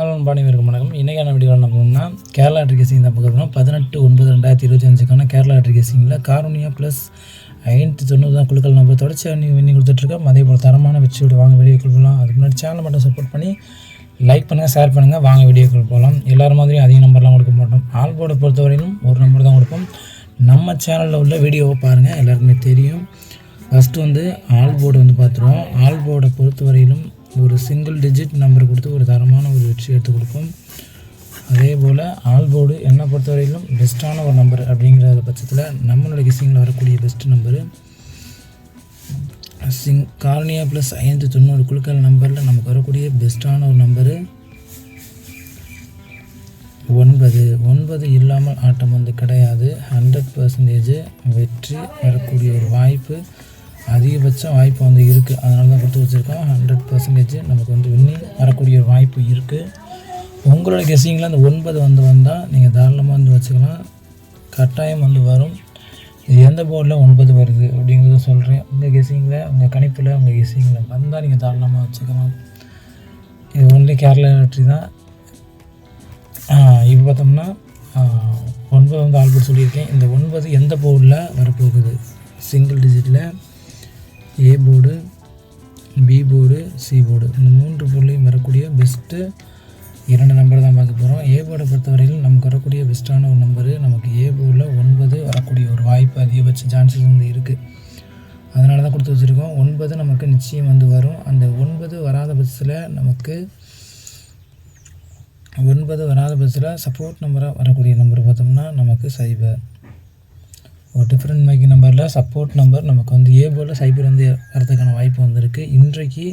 Hello பாணிவருக்கு வணக்கம். இன்றைக்கான வீடியோவில் என்ன பண்ணணும்னா கேரளா லாட்ரி கேசிங் தான் பார்க்க போகிறோம். 18/9/2025 கேரளா லாட்ரி கேசிங்கில் காரூனியா ப்ளஸ் 590 தான் குழுக்கள் நம்ம தொடர்ச்சி விண்ணி கொடுத்துட்ருக்கோம். அதே போல் தரமான வெற்றி வாங்க வீடியோக்கள் போகலாம். அதுக்கு முன்னாடி சேனலை மட்டும் சப்போர்ட் பண்ணி லைக் பண்ணுங்கள், ஷேர் பண்ணுங்கள், வாங்க வீடியோக்கள் போகலாம். எல்லாரும் மாதிரியும் அதிக நம்பர்லாம் கொடுக்க மாட்டோம். ஆல் போர்டை பொறுத்தவரையிலும் ஒரு நம்பர் தான் கொடுப்போம். நம்ம சேனலில் உள்ள வீடியோவை பாருங்கள், எல்லாருக்குமே தெரியும். ஃபஸ்ட்டு ஆல் போர்டு பார்த்துருவோம். ஆல் போர்டை பொறுத்தவரையிலும் ஒரு சிங்கிள் டிஜிட் நம்பர் கொடுத்து ஒரு தரமான ஒரு வெற்றி எடுத்து கொடுப்போம். அதே போல் ஆல் போர்டு என்னை பொறுத்தவரையிலும் பெஸ்ட்டான ஒரு நம்பர் அப்படிங்கிற பட்சத்தில் நம்மளோட கெஸ்ஸிங்கில் வரக்கூடிய பெஸ்ட் நம்பரு காரூனியா ப்ளஸ் 590 குழுக்கள் நம்பரில் நமக்கு வரக்கூடிய பெஸ்ட்டான ஒரு நம்பரு 9 இல்லாமல் ஆட்டம் கிடையாது. 100% வெற்றி வரக்கூடிய ஒரு வாய்ப்பு, அதிகபட்ச வாய்ப்பு இருக்குது. அதனால தான் கொடுத்து வச்சுருக்கோம். 100% நமக்கு வின்னிங் வரக்கூடிய ஒரு வாய்ப்பு இருக்குது. உங்களோட கெஸ்ஸிங்கில் அந்த 9 வந்தால் நீங்கள் தாராளமாக வச்சுக்கலாம். கட்டாயம் வரும். இது எந்த போர்டில் 9 வருது அப்படிங்கிறத சொல்கிறேன். உங்கள் கெஸ்ஸிங்கில், உங்கள் கணிப்பில், உங்கள் கெஸ்ஸிங்கில் வந்தால் நீங்கள் தாராளமாக வச்சுக்கலாம். இது ஒன்லி கேரளா லாட்ரி தான். இப்போ பார்த்தோம்னா 9 ஆல்போர்ட் சொல்லியிருக்கேன். இந்த 9 எந்த போர்டில் வரப்போகுது? சிங்கிள் டிஜிட்டில் A board, B board, C board, இந்த 3 போர்ட்லேயும் வரக்கூடிய பெஸ்ட்டு 2 நம்பர் தான் பார்க்க போகிறோம். ஏ போர்டை பொறுத்தவரையில் நமக்கு வரக்கூடிய பெஸ்ட்டான ஒரு நம்பரு நமக்கு ஏ போர்டில் 9 வரக்கூடிய ஒரு வாய்ப்பு, அதிகபட்ச சான்சஸ் இருக்குது. அதனால தான் கொடுத்து வச்சுருக்கோம். 9 நமக்கு நிச்சயம் வரும். அந்த 9 வராத பட்சத்தில் நமக்கு 9 வராத பட்சத்தில் சப்போர்ட் நம்பராக வரக்கூடிய நம்பர் பார்த்தோம்னா நமக்கு 0. ஒரு டிஃப்ரெண்ட் மேக்கிங் நம்பரில் சப்போர்ட் நம்பர் நமக்கு ஏ போல் 0 வரதுக்கான வாய்ப்பு வந்திருக்கு. இன்றைக்கு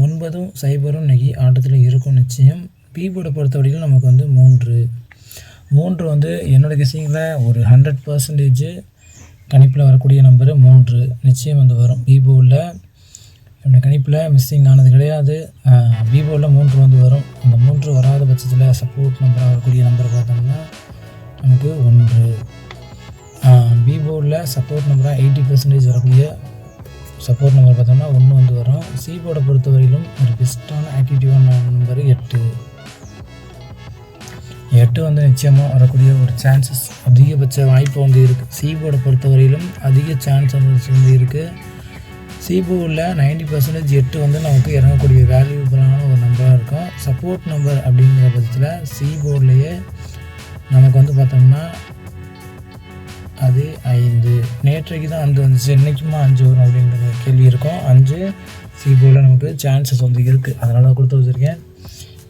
9ம் 0 இன்றைக்கி ஆட்டத்தில் இருக்கும் நிச்சயம். பி போர்டை பொறுத்தவரைக்கும் நமக்கு 3 என்னோடய கெஸ்ஸிங்கில் ஒரு 100% கணிப்பில் வரக்கூடிய நம்பரு 3 நிச்சயம் வரும். பி போர்டில் என்னோடய கணிப்பில் மிஸ்ஸிங் ஆனது கிடையாது. பி போர்டில் 3 வரும். அந்த 3 வராத பட்சத்தில் சப்போர்ட் நம்பராக வரக்கூடிய நம்பரை பார்த்தோம்னா நமக்கு 1. பி போர்டில் சப்போர்ட் நம்பராக 80% வரக்கூடிய சப்போர்ட் நம்பர் பார்த்தோம்னா 1 வரும். சி போர்டை பொறுத்தவரையிலும் ஒரு பெஸ்ட்டான ஆக்டிவிட்டிவான நம்பரு 8 நிச்சயமாக வரக்கூடிய ஒரு சான்சஸ், அதிகபட்ச வாய்ப்பு இருக்குது. சி போர்டை பொறுத்தவரையிலும் அதிக சான்ஸ் இருக்குது. சி போர்டில் 90% 8 நமக்கு இறங்கக்கூடிய வேல்யூபுளான ஒரு நம்பராக இருக்கும். சப்போர்ட் நம்பர் அப்படிங்கிற பட்சத்தில் சி போர்ட்லேயே நமக்கு பார்த்தோம்னா அது 5. நேற்றைக்கு தான் 5 வந்துச்சு, இன்றைக்குமா 5 வரும் அப்படிங்கிற கேள்வி இருக்கும். 5 சி போர்டில் நமக்கு சான்சஸ் இருக்குது. அதனால தான் கொடுத்து வச்சுருக்கேன்.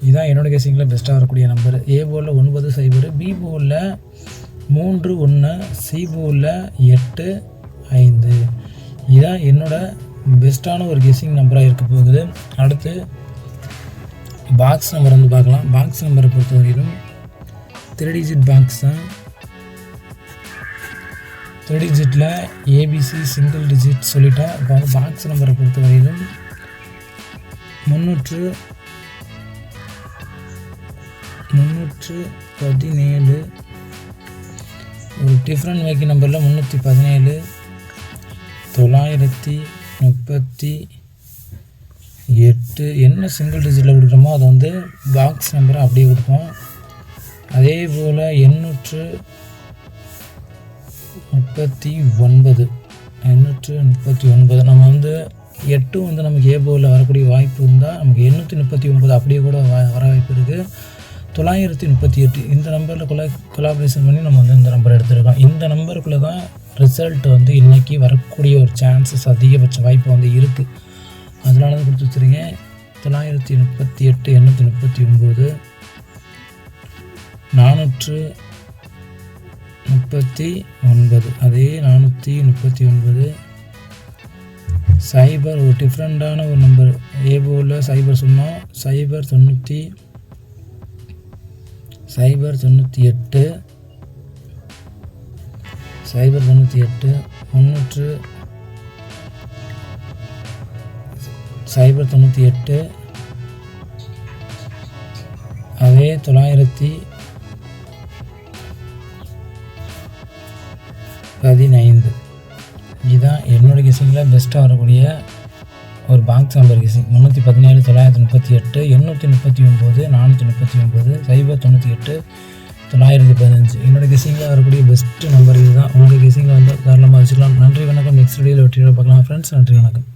இதுதான் என்னோடய கெஸ்ஸிங்கில் பெஸ்ட்டாக வரக்கூடிய நம்பர். ஏ போர்டில் 9 0, பி போர்டில் 3 1, சி போர்டில் 8 5. இதுதான் என்னோட பெஸ்ட்டான ஒரு கெஸ்ஸிங் நம்பராக இருக்க போகுது. அடுத்து பாக்ஸ் நம்பர் பார்க்கலாம். பாக்ஸ் நம்பரை பொறுத்தவரையிலும் 3 டிஜிட் பாக்ஸ் தான். 3 டிஜிட்டில் ஏபிசி சிங்கிள் டிஜிட் சொல்லிட்டோம். இப்போ பாக்ஸ் நம்பரை பொறுத்தவரையிலும் 317, ஒரு டிஃப்ரெண்ட் மேக்கிங் நம்பரில் 317, 938. என்ன சிங்கிள் டிஜிட்டில் கொடுக்குறோமோ அதை பாக்ஸ் நம்பரை அப்படியே கொடுப்போம். அதே போல் 839 நம்ம 8 நமக்கு ஏ போர்டில் வரக்கூடிய வாய்ப்பு இருந்தால் நமக்கு 839 அப்படியே கூட வர வாய்ப்பு இருக்குது. 938 இந்த நம்பரில் கொலாபரேஷன் பண்ணி நம்ம இந்த நம்பர் எடுத்துருக்கோம். இந்த நம்பருக்குள்ளே தான் ரிசல்ட் இன்றைக்கி வரக்கூடிய ஒரு சான்சஸ், அதிகபட்ச வாய்ப்பு இருக்குது. அதனால தான் கொடுத்து வச்சுருக்கேன். 938, 839, 439, அதே 439, 0 ஒரு டிஃப்ரெண்ட்டான ஒரு நம்பர். ஏ போர்டில் 0 சொன்னோம். 098, 398, 098, அதே 915. இதுதான் என்னோடய கெஸ்ஸிங்கில் பெஸ்ட்டாக வரக்கூடிய ஒரு பாக்ஸ் நம்பர் கெஸிங் 317 938 839 439 098 915. என்னோடய கெஸிங்கில் வரக்கூடிய பெஸ்ட்டு நம்பர் இது தான். உங்கள் கெஸிங்கில் வந்து தாராளமாக வச்சுக்கலாம். நன்றி வணக்கம். நெக்ஸ்ட் வீடியோவில் வெற்றியோட பார்க்கலாம் ஃப்ரெண்ட்ஸ். நன்றி வணக்கம்.